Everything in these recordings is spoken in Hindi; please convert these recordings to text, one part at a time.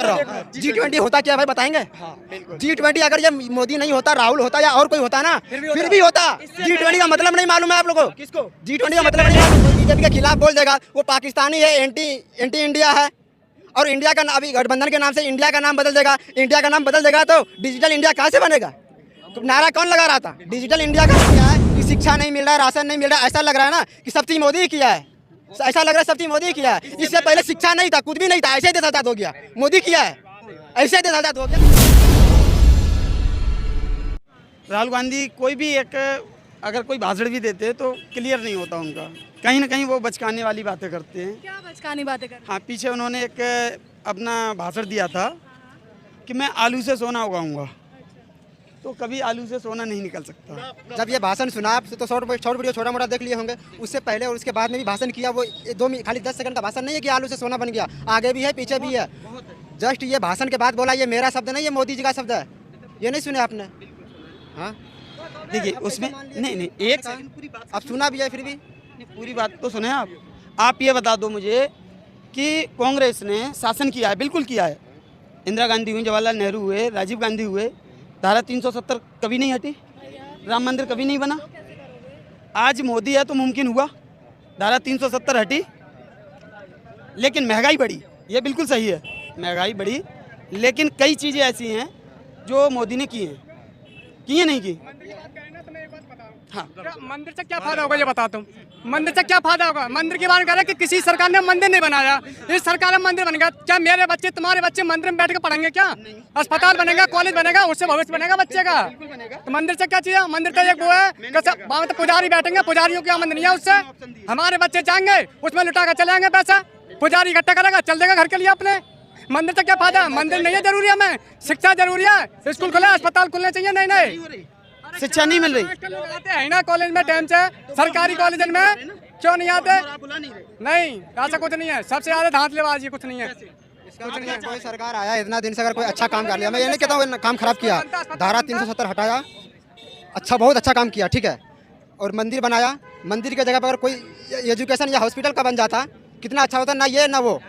रहो। G20 होता क्या है भाई बताएंगे? G20 अगर ये मोदी नहीं होता, राहुल होता या और कोई होता ना, फिर भी होता। G20 का मतलब नहीं मालूम है आप लोगों को? किसको? G20 का मतलब नहीं मालूम। बीजेपी के खिलाफ बोल देगा, वो पाकिस्तानी है, एंटी इंडिया है। और इंडिया का अभी गठबंधन के नाम से इंडिया का नाम बदल देगा। इंडिया का नाम बदल देगा तो डिजिटल इंडिया कहाँ से बनेगा? तो नारा कौन लगा रहा था? डिजिटल इंडिया का क्या है कि शिक्षा नहीं मिल रहा है, राशन नहीं मिल रहा है। ऐसा लग रहा है ना कि सब चीज मोदी ही किया है। ऐसा लग रहा है सब चीज मोदी किया है। इससे पहले शिक्षा नहीं था, कुछ भी नहीं था, ऐसे ही देश आजाद हो गया। मोदी किया है, ऐसे ही देश आजाद हो गया। राहुल गांधी कोई भी एक अगर कोई भाषण भी देते हैं तो क्लियर नहीं होता उनका, कहीं ना कहीं वो बचकाने वाली बातें करते हैं। क्या बचकानी बातें कर? हाँ, पीछे उन्होंने एक अपना भाषण दिया था कि मैं आलू से सोना उगाऊंगा, तो कभी आलू से सोना नहीं निकल सकता। जब ये भाषण सुना आप तो शॉर्ट वीडियो छोटा मोटा देख लिए होंगे। उससे पहले और उसके बाद में भी भाषण किया। वो खाली 10 सेकंड का भाषण नहीं है कि आलू से सोना बन गया, आगे भी है पीछे भी है। जस्ट ये भाषण के बाद बोला ये मेरा शब्द नहीं, ये मोदी जी का शब्द है। ये नहीं सुने आपने? हाँ देखिए उसमें नहीं एक सेकंड पूरी बात अब सुना भी है फिर भी पूरी बात तो सुने आप ये बता दो मुझे कि कांग्रेस ने शासन किया है, बिल्कुल किया है। इंदिरा गांधी हुई, जवाहरलाल नेहरू हुए, राजीव गांधी हुए, धारा 370 कभी नहीं हटी, राम मंदिर कभी नहीं बना। आज मोदी है तो मुमकिन हुआ, धारा 370 हटी। लेकिन महंगाई बढ़ी, ये बिल्कुल सही है, महंगाई बढ़ी, लेकिन कई चीज़ें ऐसी हैं जो मोदी ने की हैं, नहीं की। हाँ, मंदिर से क्या फायदा होगा ये बता तुम? मंदिर से क्या फायदा होगा? मंदिर की बात कर रहे हैं कि किसी सरकार ने मंदिर नहीं बनाया, इस सरकार में मंदिर बन गया। क्या मेरे बच्चे तुम्हारे बच्चे मंदिर में बैठ के पढ़ेंगे? क्या अस्पताल बनेगा, कॉलेज बनेगा, उससे भविष्य बनेगा बच्चे का? तो मंदिर से क्या चीज है? मंदिर का एक वो है, वहाँ तो पुजारी बैठेंगे, पुजारियों की आमदनी है उससे। हमारे बच्चे जाएंगे उसमें लुटा कर चले जाएंगे पैसा, पुजारी इकट्ठा करेगा, चल देगा घर के लिए अपने। मंदिर से क्या फायदा? मंदिर नहीं है जरूरी, हमें शिक्षा जरूरी है। स्कूल खुले, अस्पताल खुलने चाहिए। नहीं शिक्षा नहीं मिल रही। आते हैं ना कॉलेज में टाइम से, सरकारी कॉलेज में क्यों नहीं आते? नहीं, ऐसा कुछ नहीं है। सबसे ज्यादा धांधलेबाजी, कुछ नहीं है। कुछ नहीं है। कोई सरकार आया इतना दिन से अगर कोई अच्छा काम कर लिया, मैं ये नहीं कहता हूँ काम खराब किया, धारा 370 हटाया, अच्छा बहुत अच्छा काम किया, ठीक है। और मंदिर बनाया, मंदिर की जगह पर अगर कोई एजुकेशन या हॉस्पिटल का बन जाता कितना अच्छा होता। ना ये ना वो,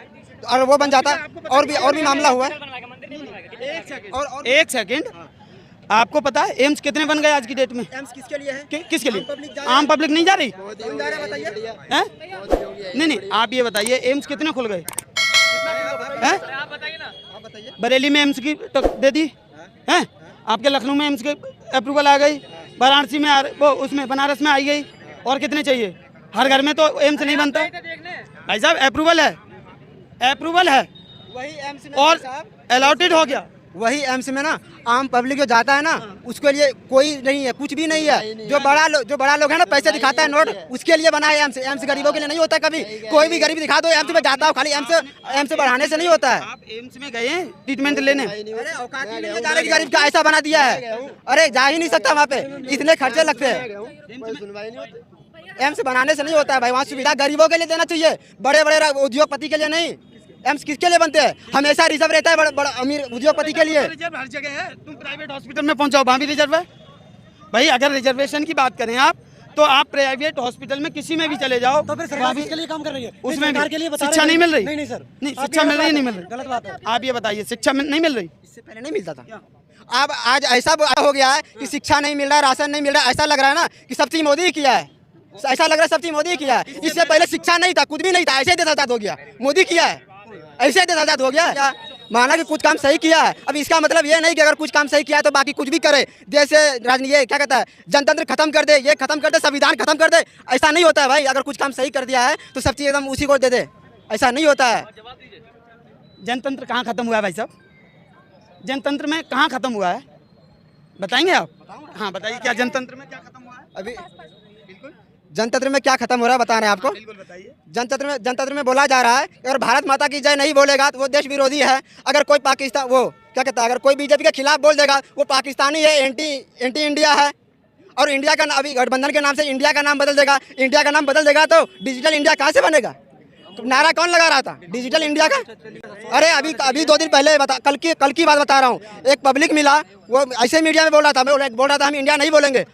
और वो बन जाता और भी मामला हुआ। एक सेकंड, आपको पता है एम्स कितने बन गए आज की डेट में? एम्स किसके लिए है? किसके लिए? आम पब्लिक नहीं जा रही? नहीं, आप ये बताइए एम्स कितने खुल गए? बरेली में एम्स की तो दे दी है, आपके लखनऊ में एम्स की अप्रूवल आ गई, वाराणसी में वो उसमें बनारस में आई गई, और कितने चाहिए? हर घर में तो एम्स नहीं बनता भाई साहब। अप्रूवल है वही एम्स में और अलॉटेड हो गया। वही एम्स में ना आम पब्लिक जो जाता है ना, उसके लिए कोई नहीं है, कुछ भी नहीं है। जो बड़ा लोग है ना, पैसे दिखाता है नोट, उसके लिए बना है एम्स। एम्स गरीबों के लिए नहीं होता। कभी कोई भी गरीब दिखा दो एम्स में जाता हो, खाली एम्स बढ़ाने से नहीं होता है। आप एम्स में गए ट्रीटमेंट लेने? अरे औकात ही नहीं है जाने की, गरीब का ऐसा बना दिया है। अरे जा ही नहीं सकता वहाँ पे, इतने खर्चे लगते हैं। एम्स बनाने से नहीं होता है भाई, वहाँ सुविधा गरीबों के लिए देना चाहिए, बड़े बड़े उद्योगपति के लिए नहीं। एम्स किसके लिए बनते हैं? हमेशा रिजर्व रहता है बड़ा अमीर उद्योगपति के लिए। रिजर्व हर जगह है, तुम प्राइवेट हॉस्पिटल में पहुंचाओ, वहाँ भी रिजर्व है भाई। अगर रिजर्वेशन की बात करें आप, तो आप प्राइवेट हॉस्पिटल में किसी में भी चले जाओ, तो फिर सरकार इसके लिए काम कर रही है, उसमें सरकार के लिए बता शिक्षा नहीं मिल रही। नहीं सर, नहीं शिक्षा मिल रही, नहीं मिल रही, गलत बात है। आप ये बताइए शिक्षा नहीं मिल रही? इससे पहले नहीं मिलता था। अब आज ऐसा हो गया है कि शिक्षा नहीं मिल रहा है, राशन नहीं मिल रहा है। ऐसा लग रहा है ना कि सब चीज मोदी किया है। ऐसा लग रहा है सब चीज मोदी किया है। इससे पहले शिक्षा नहीं था, कुछ भी नहीं था, ऐसे ही देश आजाद हो गया। मोदी किया है, ऐसे देश आजाद हो गया। क्या माना कि कुछ काम सही किया है, अब इसका मतलब ये नहीं कि अगर कुछ काम सही किया है तो बाकी कुछ भी करे। जैसे राजनीति क्या कहता है, जनतंत्र खत्म कर दे, ये खत्म कर दे, संविधान खत्म कर दे। ऐसा नहीं होता है भाई। अगर कुछ काम सही कर दिया है तो सब चीज एकदम उसी को दे दे, ऐसा नहीं होता है। जनतंत्र कहाँ खत्म हुआ है भाई साहब? जनतंत्र में कहाँ खत्म हुआ है बताएंगे आप? हाँ बताइए, क्या जनतंत्र में क्या खत्म हुआ है? अभी जनतंत्र में क्या खत्म हो रहा है बता रहे हैं आपको। जनतंत्र में बोला जा रहा है कि अगर भारत माता की जय नहीं बोलेगा तो वो देश विरोधी है। अगर कोई पाकिस्तान वो क्या कहता है, अगर कोई बीजेपी के खिलाफ बोल देगा वो पाकिस्तानी है, एंटी इंडिया है। और इंडिया का अभी गठबंधन के नाम से इंडिया का नाम बदल देगा। इंडिया का नाम बदल देगा तो डिजिटल इंडिया कहाँ से बनेगा? नारा कौन लगा रहा था? डिजिटल इंडिया का। अरे अभी 2 दिन पहले कल की बात बता रहा हूँ, एक पब्लिक मिला, वो ऐसे मीडिया में बोल रहा था हम इंडिया नहीं बोलेंगे,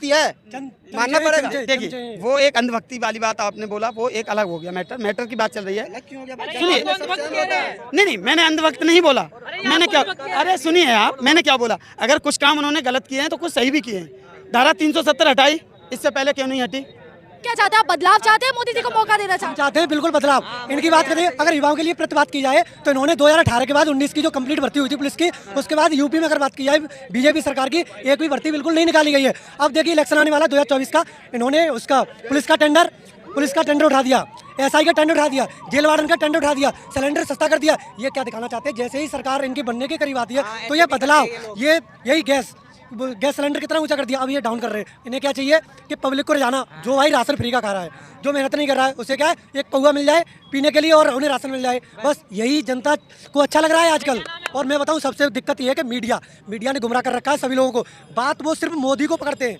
मानना पड़ेगा। देखिए वो एक अंधभक्ति वाली बात आपने बोला, वो एक अलग हो गया मैटर की बात चल रही है। सुनिए, नहीं मैंने अंधभक्त नहीं बोला, मैंने क्या, अरे सुनिए आप, मैंने क्या बोला, अगर कुछ काम उन्होंने गलत किए हैं तो कुछ सही भी किए हैं। धारा 370 हटाई, इससे पहले क्यों नहीं हटी? क्या चाहते हैं आप? बदलाव चाहते हैं? मोदी जी को मौका देना चाहते हैं? बिल्कुल बदलाव। इनकी बात करें, अगर युवाओं के लिए प्रतिबात की जाए तो इन्होंने 2018 के बाद 19 की जो कंप्लीट भर्ती हुई थी पुलिस की, उसके बाद यूपी में अगर बात की जाए बीजेपी सरकार की, एक भी भर्ती बिल्कुल नहीं निकाली गई है। अब देखिए इलेक्शन आने वाला 2024 का, इन्होंने उसका पुलिस का टेंडर उठा दिया, एसआई का टेंडर उठा दिया, जेल वार्डन का टेंडर उठा दिया, सिलेंडर सस्ता कर दिया। ये क्या दिखाना चाहते हैं? जैसे ही सरकार इनकी बनने के करीब आती है तो ये बदलाव, यही गैस सिलेंडर कितना ऊंचा कर दिया, अब ये डाउन कर रहे हैं। इन्हें क्या चाहिए कि पब्लिक को जाना, जो भाई राशन फ्री का खा रहा है, जो मेहनत नहीं कर रहा है, उसे क्या है, एक पौवा मिल जाए पीने के लिए और उन्हें राशन मिल जाए, बस यही जनता को अच्छा लग रहा है आजकल। और मैं बताऊं सबसे दिक्कत ये है कि मीडिया ने गुमराह कर रखा है सभी लोगों को। बात वो सिर्फ मोदी को पकड़ते हैं,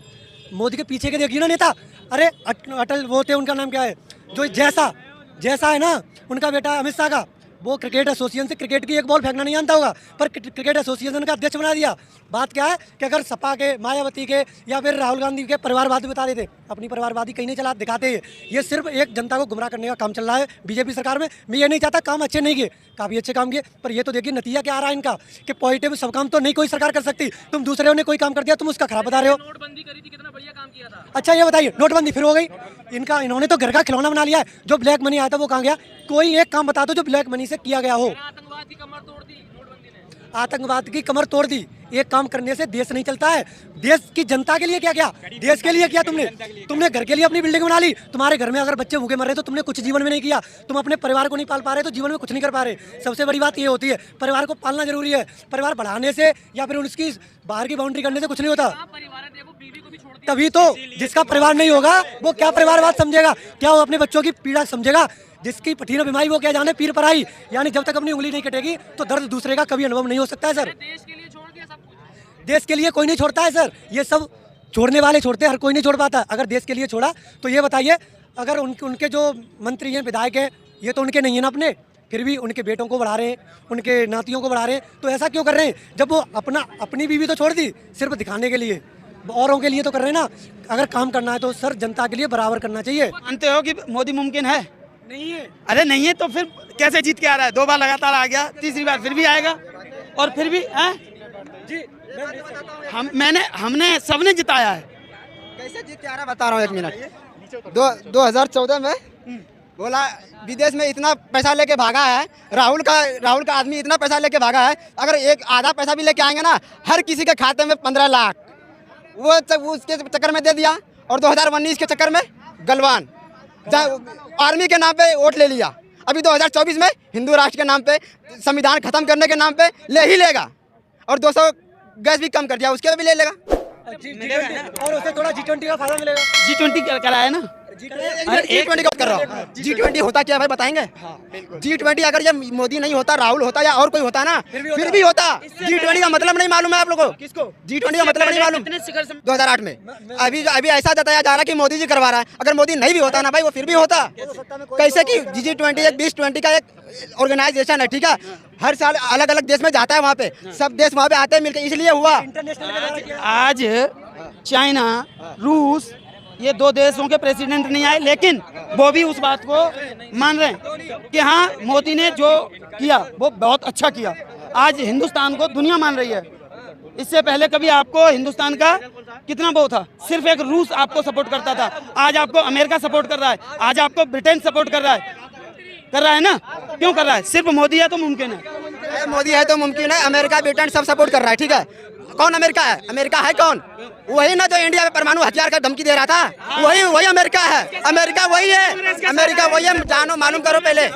मोदी के पीछे के देखिए ना नेता, अरे अटल वो थे, उनका नाम क्या है, जो जैसा है ना उनका बेटा अमित शाह का, वो क्रिकेट एसोसिएशन से क्रिकेट की एक बॉल फेंकना नहीं जानता होगा, पर क्रिकेट एसोसिएशन का अध्यक्ष बना दिया। बात क्या है कि अगर सपा के, मायावती के या फिर राहुल गांधी के परिवारवादी बता देते, अपनी परिवारवादी कहीं नहीं चला दिखाते हैं। ये सिर्फ एक जनता को गुमराह करने का काम चल रहा है बीजेपी सरकार में। मैं ये नहीं चाहता काम अच्छे नहीं किए, काफ़ी अच्छे काम किए, पर ये तो देखिए नतीजा क्या आ रहा है इनका कि पॉजिटिव सब काम तो नहीं कोई सरकार कर सकती। तुम दूसरे ने कोई काम कर दिया, तुम उसका खराब बता रहे हो। नोटबंदी करी थी, कितना बढ़िया काम किया था। अच्छा ये बताइए, नोटबंदी फिर हो गई इनका, इन्होंने तो घर का खिलौना बना लिया है। जो ब्लैक मनी आया था वो कहाँ गया? कोई एक काम बता दो जो ब्लैक मनी से किया गया हो। आतंकवाद की कमर तोड़ दी नोटबंदी ने, आतंकवाद की कमर तोड़ दी। एक काम करने से देश नहीं चलता है। देश की जनता के लिए क्या किया? देश के लिए किया तुमने घर के लिए अपनी बिल्डिंग बना ली। तुम्हारे घर में अगर बच्चे भूखे मर रहे तो तुमने कुछ जीवन में नहीं किया। तुम अपने परिवार को नहीं पाल पा रहे तो जीवन में कुछ नहीं कर पा रहे। सबसे बड़ी बात ये होती है, परिवार को पालना जरूरी है। परिवार बढ़ाने से या फिर उसकी बाहर की बाउंड्री करने से कुछ नहीं होता। परिवार देखो, बीवी को भी छोड़ दिया। तभी तो जिसका परिवार नहीं होगा वो क्या परिवारवाद समझेगा? क्या वो अपने बच्चों की पीड़ा समझेगा? जिसकी पठीना बीमारी वो क्या जाने पीर पर आई। यानी जब तक अपनी उंगली नहीं कटेगी तो दर्द दूसरे का कभी अनुभव नहीं हो सकता है सर। देश के लिए छोड़ दिया सब कुछ। देश के लिए कोई नहीं छोड़ता है सर, ये सब छोड़ने वाले छोड़ते हैं, हर कोई नहीं छोड़ पाता। अगर देश के लिए छोड़ा तो ये बताइए, अगर उनके जो मंत्री हैं, विधायक हैं, ये तो उनके नहीं है ना अपने, फिर भी उनके बेटों को बढ़ा रहे हैं, उनके नातियों को बढ़ा रहे हैं। तो ऐसा क्यों कर रहे हैं? जब वो अपनी बीवी तो छोड़ दी सिर्फ दिखाने के लिए, औरों के लिए तो कर रहे हैं ना। अगर काम करना है तो सर जनता के लिए बराबर करना चाहिए। मानते हो कि मोदी मुमकिन है? नहीं है। अरे नहीं है तो फिर कैसे जीत के आ रहा है? 2 बार लगातार आ गया, तीसरी बार फिर भी आएगा, और फिर भी जी हमने सबने जिताया है। कैसे जीत के आ रहा बता रहा हूँ, 1 मिनट। 2014 में बोला विदेश में इतना पैसा लेके भागा है, राहुल का आदमी इतना पैसा लेके भागा है, अगर एक आधा पैसा भी लेके आएंगे ना, हर किसी के खाते में 15 लाख वो उसके चक्कर में दे दिया। और 2019 के चक्कर में गलवान आर्मी के नाम पे वोट ले लिया। अभी 2024 में हिंदू राष्ट्र के नाम पे, संविधान खत्म करने के नाम पे ले ही लेगा। और 200 गैस भी कम कर दिया, उसके भी ले लेगा। और उसे थोड़ा G20 का फायदा मिलेगा। G20 कराया ना। G20 कर रहा हूँ। G20 होता क्या भाई बताएंगे? G20 अगर ये मोदी नहीं होता, राहुल होता या और कोई होता ना, फिर भी होता। G20 का मतलब नहीं मालूम है आप लोगों को? किसको G20 का मतलब नहीं मालूम? 2008 में अभी ऐसा जताया जा रहा है कि मोदी जी करवा रहा है। अगर मोदी नहीं भी होता ना भाई, वो फिर भी होता। कैसे कि G20 एक 2020 का एक ऑर्गेनाइजेशन है, ठीक है? हर साल अलग अलग देश में जाता है, वहाँ पे सब देश वहाँ पे आते हैं मिलकर, इसलिए हुआ। आज चाइना, रूस, ये 2 देशों के प्रेसिडेंट नहीं आए, लेकिन वो भी उस बात को मान रहे हैं कि हाँ मोदी ने जो किया वो बहुत अच्छा किया। आज हिंदुस्तान को दुनिया मान रही है। इससे पहले कभी आपको हिंदुस्तान का कितना वो था? सिर्फ एक रूस आपको सपोर्ट करता था, आज आपको अमेरिका सपोर्ट कर रहा है, आज आपको ब्रिटेन सपोर्ट कर रहा है ना। क्यों कर रहा है? सिर्फ मोदी है तो मुमकिन है। मोदी है तो मुमकिन है। अमेरिका, ब्रिटेन सब सपोर्ट कर रहा है, ठीक है? कौन अमेरिका है? अमेरिका है कौन? वही ना जो इंडिया में परमाणु हथियार का धमकी दे रहा था, वही अमेरिका है। अमेरिका वही है, जानो मालूम करो पहले।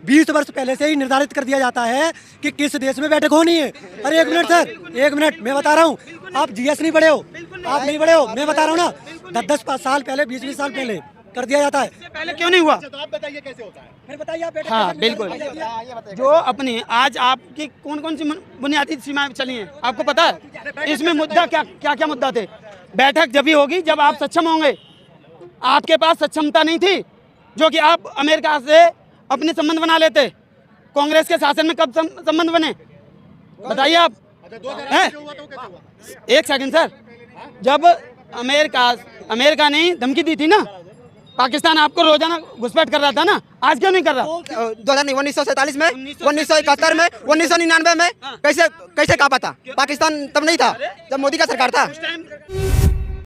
20 वर्ष पहले से ही निर्धारित कर दिया जाता है कि किस देश में बैठक होनी है। अरे 1 मिनट सर, 1 मिनट, मैं बता रहा हूँ, आप GS नहीं पढ़े हो, आप नहीं पढ़े हो, मैं बता रहा हूँ ना। 10-10 साल पहले, 20-20 साल पहले कर दिया जाता है। पहले क्यों नहीं हुआ? आप बताइए कैसे होता है, फिर बताइए आप। हाँ बिल्कुल, जो अपनी आज आपकी कौन सी बुनियादी सीमाएं चली हैं आपको पता है? इसमें मुद्दा क्या मुद्दा थे? बैठक जब भी होगी जब आप सक्षम होंगे। आपके पास सक्षमता नहीं थी, जो कि आप अमेरिका से अपने संबंध बना लेते। कांग्रेस के शासन में कब संबंध बने बताइए आप हैं? एक सेकंड सर, जब अमेरिका ने धमकी दी थी ना, पाकिस्तान आपको रोजाना घुसपैठ कर रहा था ना, आज क्यों नहीं कर रहा? 1947 में, 1971 में, 1999 में कैसे कांपा था? पाकिस्तान तब नहीं था जब मोदी का सरकार था।